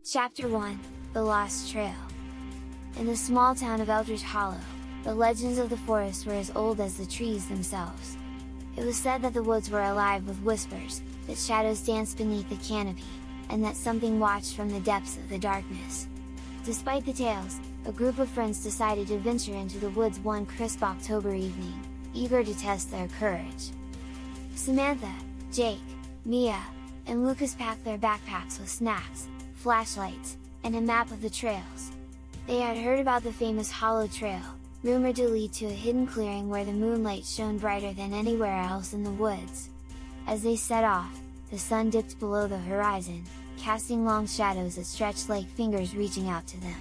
Chapter 1, The Lost Trail. In the small town of Eldridge Hollow, the legends of the forest were as old as the trees themselves. It was said that the woods were alive with whispers, that shadows danced beneath the canopy, and that something watched from the depths of the darkness. Despite the tales, a group of friends decided to venture into the woods one crisp October evening, eager to test their courage. Samantha, Jake, Mia, and Lucas packed their backpacks with snacks, flashlights, and a map of the trails. They had heard about the famous Hollow Trail, rumored to lead to a hidden clearing where the moonlight shone brighter than anywhere else in the woods. As they set off, the sun dipped below the horizon, casting long shadows that stretched like fingers reaching out to them.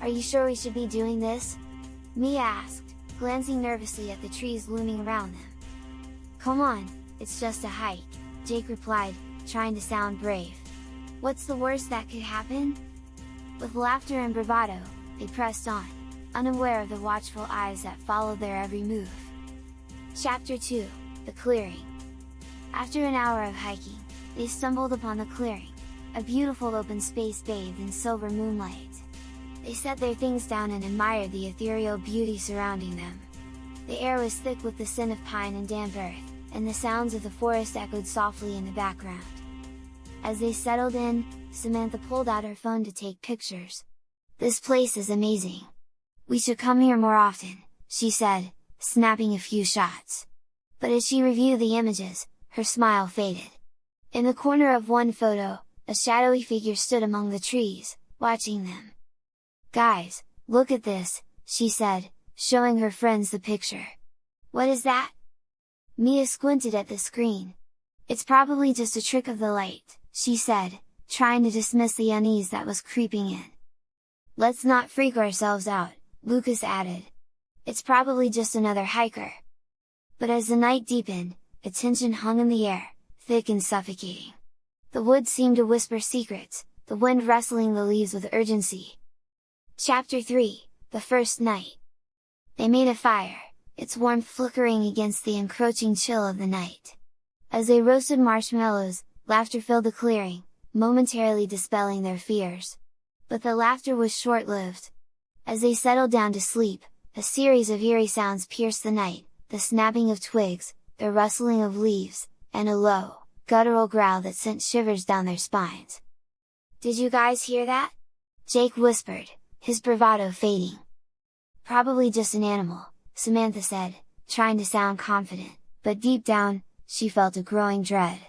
"Are you sure we should be doing this?" Mia asked, glancing nervously at the trees looming around them. "Come on, it's just a hike," Jake replied, trying to sound brave. "What's the worst that could happen?" With laughter and bravado, they pressed on, unaware of the watchful eyes that followed their every move. Chapter 2, The Clearing. After an hour of hiking, they stumbled upon the clearing, a beautiful open space bathed in silver moonlight. They set their things down and admired the ethereal beauty surrounding them. The air was thick with the scent of pine and damp earth, and the sounds of the forest echoed softly in the background. As they settled in, Samantha pulled out her phone to take pictures. "This place is amazing. We should come here more often," she said, snapping a few shots. But as she reviewed the images, her smile faded. In the corner of one photo, a shadowy figure stood among the trees, watching them. "Guys, look at this," she said, showing her friends the picture. "What is that?" Mia squinted at the screen. "It's probably just a trick of the light," she said, trying to dismiss the unease that was creeping in. "Let's not freak ourselves out," Lucas added. "It's probably just another hiker." But as the night deepened, a tension hung in the air, thick and suffocating. The woods seemed to whisper secrets, the wind rustling the leaves with urgency. Chapter 3, The First Night. They made a fire, its warmth flickering against the encroaching chill of the night. As they roasted marshmallows, laughter filled the clearing, momentarily dispelling their fears. But the laughter was short-lived. As they settled down to sleep, a series of eerie sounds pierced the night, the snapping of twigs, the rustling of leaves, and a low, guttural growl that sent shivers down their spines. "Did you guys hear that?" Jake whispered, his bravado fading. "Probably just an animal," Samantha said, trying to sound confident, but deep down, she felt a growing dread.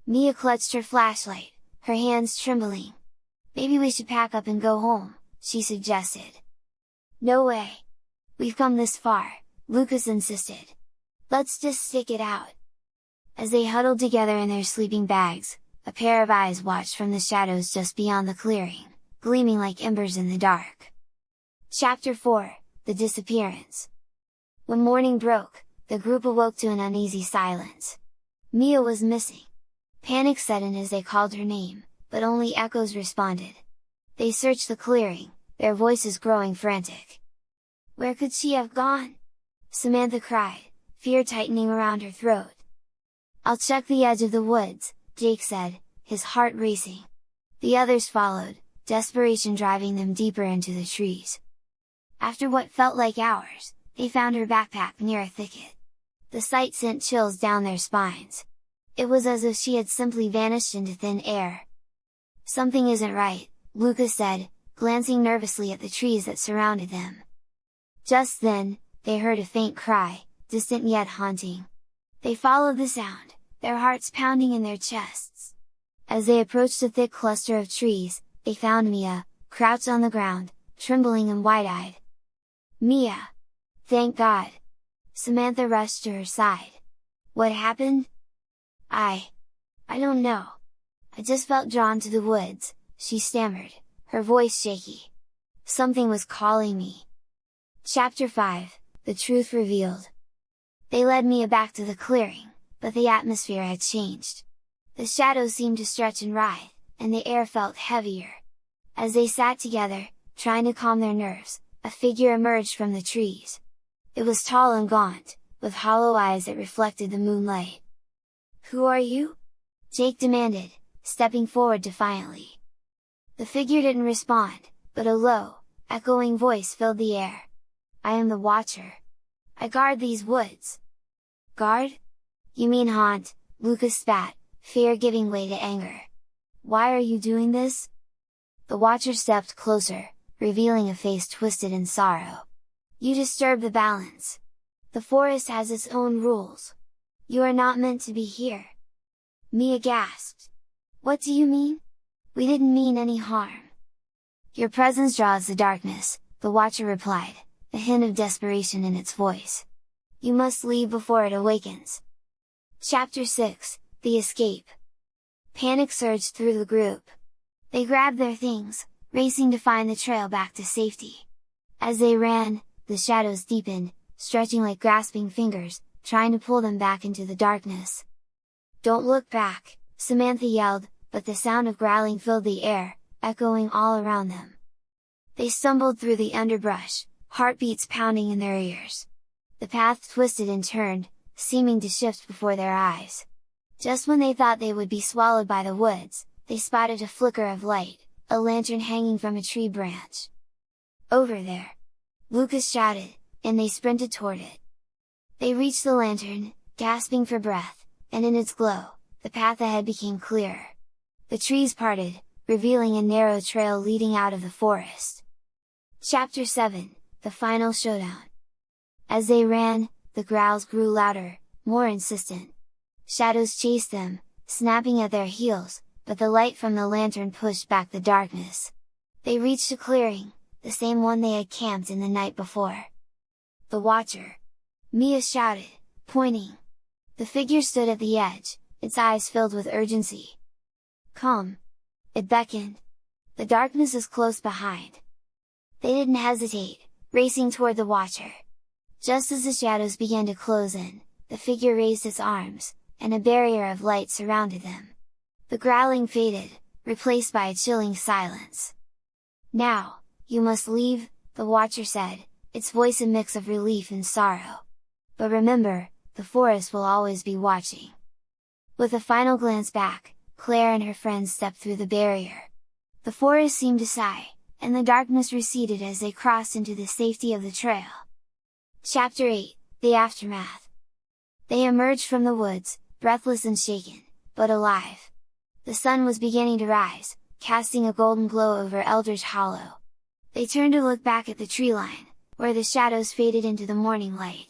Mia clutched her flashlight, her hands trembling. "Maybe we should pack up and go home," she suggested. "No way! We've come this far," Lucas insisted. "Let's just stick it out." As they huddled together in their sleeping bags, a pair of eyes watched from the shadows just beyond the clearing, gleaming like embers in the dark. Chapter 4, The Disappearance. When morning broke, the group awoke to an uneasy silence. Mia was missing. Panic set in as they called her name, but only echoes responded. They searched the clearing, their voices growing frantic. "Where could she have gone?" Samantha cried, fear tightening around her throat. "I'll check the edge of the woods," Jake said, his heart racing. The others followed, desperation driving them deeper into the trees. After what felt like hours, they found her backpack near a thicket. The sight sent chills down their spines. It was as if she had simply vanished into thin air. "Something isn't right," Lucas said, glancing nervously at the trees that surrounded them. Just then, they heard a faint cry, distant yet haunting. They followed the sound, their hearts pounding in their chests. As they approached a thick cluster of trees, they found Mia, crouched on the ground, trembling and wide-eyed. "Mia! Thank God!" Samantha rushed to her side. "What happened?" I don't know. I just felt drawn to the woods," she stammered, her voice shaky. "Something was calling me." Chapter 5, The Truth Revealed. They led Mia back to the clearing, but the atmosphere had changed. The shadows seemed to stretch and writhe, and the air felt heavier. As they sat together, trying to calm their nerves, a figure emerged from the trees. It was tall and gaunt, with hollow eyes that reflected the moonlight. "Who are you?" Jake demanded, stepping forward defiantly. The figure didn't respond, but a low, echoing voice filled the air. "I am the Watcher. I guard these woods." "Guard? You mean haunt?" Lucas spat, fear giving way to anger. "Why are you doing this?" The Watcher stepped closer, revealing a face twisted in sorrow. "You disturb the balance. The forest has its own rules. You are not meant to be here." Mia gasped. "What do you mean? We didn't mean any harm." "Your presence draws the darkness," the Watcher replied, a hint of desperation in its voice. "You must leave before it awakens." Chapter 6, The Escape. Panic surged through the group. They grabbed their things, racing to find the trail back to safety. As they ran, the shadows deepened, stretching like grasping fingers, trying to pull them back into the darkness. "Don't look back!" Samantha yelled, but the sound of growling filled the air, echoing all around them. They stumbled through the underbrush, heartbeats pounding in their ears. The path twisted and turned, seeming to shift before their eyes. Just when they thought they would be swallowed by the woods, they spotted a flicker of light, a lantern hanging from a tree branch. "Over there!" Lucas shouted, and they sprinted toward it. They reached the lantern, gasping for breath, and in its glow, the path ahead became clearer. The trees parted, revealing a narrow trail leading out of the forest. Chapter 7, The Final Showdown. As they ran, the growls grew louder, more insistent. Shadows chased them, snapping at their heels, but the light from the lantern pushed back the darkness. They reached a clearing, the same one they had camped in the night before. "The Watcher!" Mia shouted, pointing. The figure stood at the edge, its eyes filled with urgency. "Come!" it beckoned. "The darkness is close behind." They didn't hesitate, racing toward the Watcher. Just as the shadows began to close in, the figure raised its arms, and a barrier of light surrounded them. The growling faded, replaced by a chilling silence. "Now, you must leave," the Watcher said, its voice a mix of relief and sorrow. "But remember, the forest will always be watching." With a final glance back, Claire and her friends stepped through the barrier. The forest seemed to sigh, and the darkness receded as they crossed into the safety of the trail. Chapter 8, The Aftermath. They emerged from the woods, breathless and shaken, but alive. The sun was beginning to rise, casting a golden glow over Eldridge Hollow. They turned to look back at the tree line, where the shadows faded into the morning light.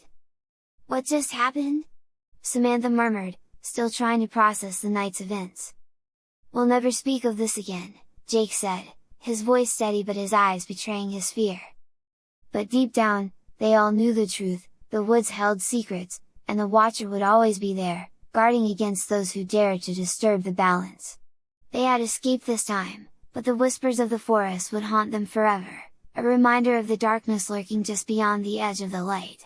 "What just happened?" Samantha murmured, still trying to process the night's events. "We'll never speak of this again," Jake said, his voice steady but his eyes betraying his fear. But deep down, they all knew the truth, the woods held secrets, and the Watcher would always be there, guarding against those who dared to disturb the balance. They had escaped this time, but the whispers of the forest would haunt them forever, a reminder of the darkness lurking just beyond the edge of the light.